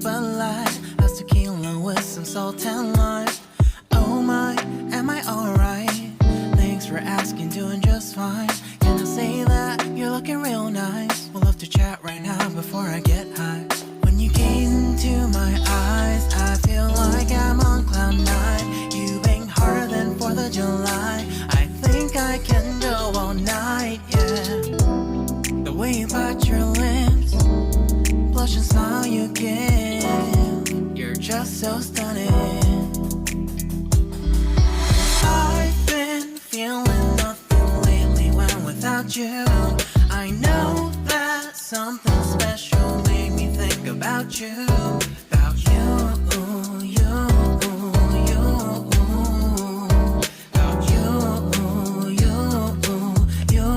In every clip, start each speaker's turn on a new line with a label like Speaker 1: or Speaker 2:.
Speaker 1: Bud Light, how's tequila with some salt and lime? Oh my, am I alright? Thanks for asking, doing just fine. Can I say that you're looking real nice? We'll love to chat right now before I get high. When you gaze into my eyes, I feel like I'm on cloud nine. You bang harder than 4th of July. I think I can go all night, yeah. The way you bite your lips, blush and smile you give, you're just so stunning. I've been feeling nothing lately when without you. I know that something special made me think about you. About you, you, you. About you, you, you.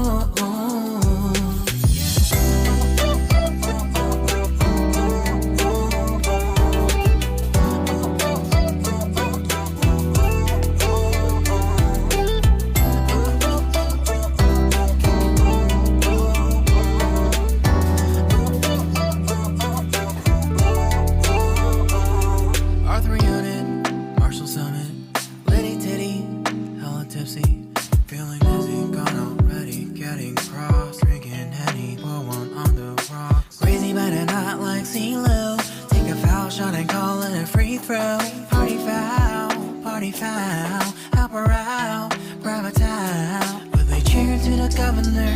Speaker 1: Feeling dizzy, gone already, getting cross, drinking Henny, pour one on the rocks. Crazy but not like CeeLo. Take a foul shot and call it a free throw. Party foul, help her out, grab a towel. But they cheered to the governor,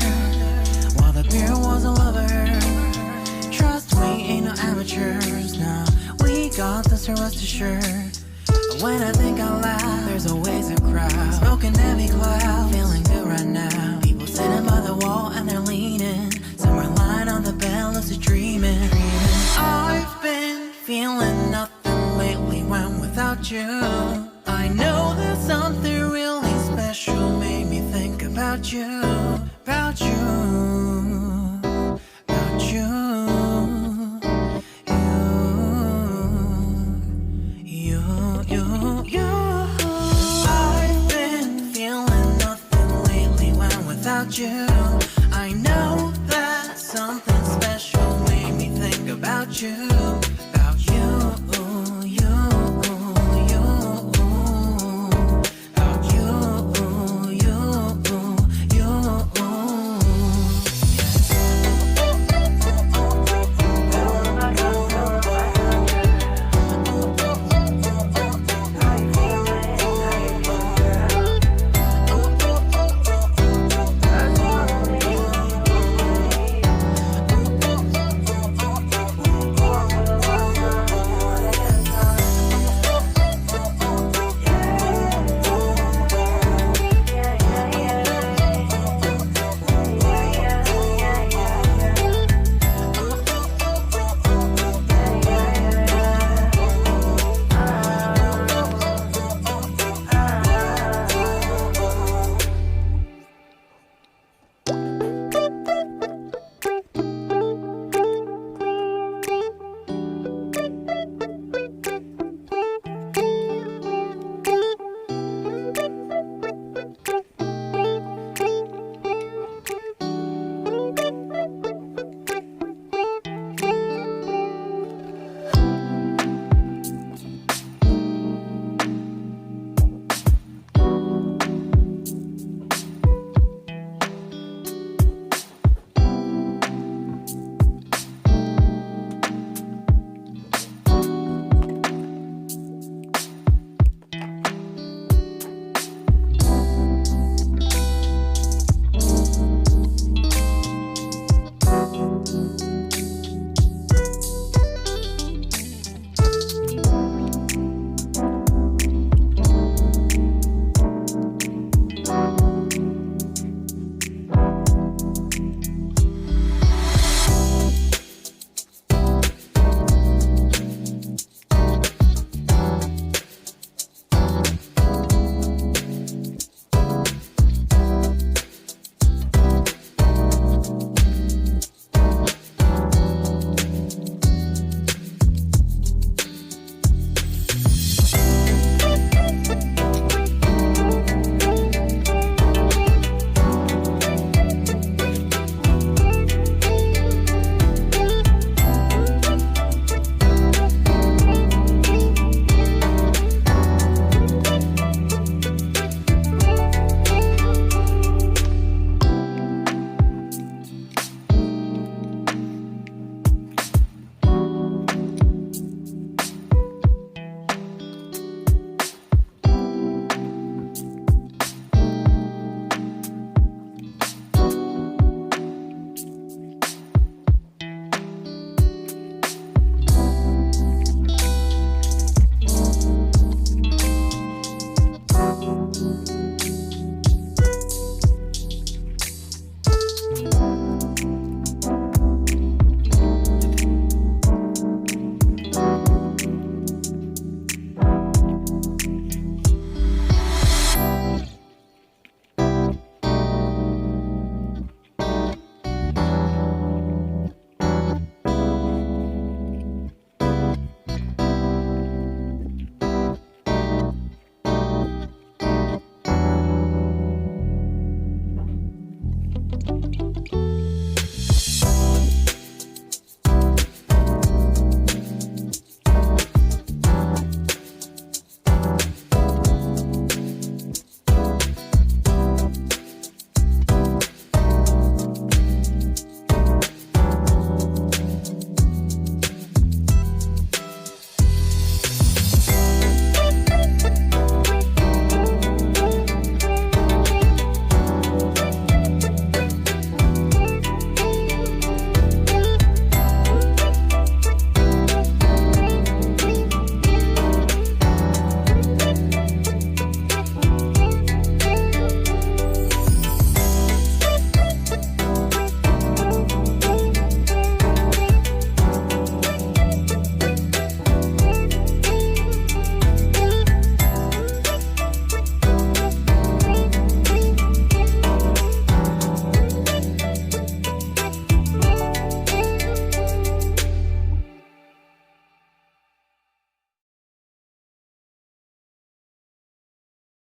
Speaker 1: while the beer was a lover. Trust we ain't no amateurs, nah, we got this, so rest assured. When I think out loud, there's always a crowd. Smoking heavy cloud, feeling good right now. People sitting by the wall and they're leaning. Some are lying on the bed, lucid dreaming. I've been feeling nothing lately when without you. I know that something really special made me think about you. About you. About you. I've been feeling nothing lately when without you. I know that something special made me think about you. About you.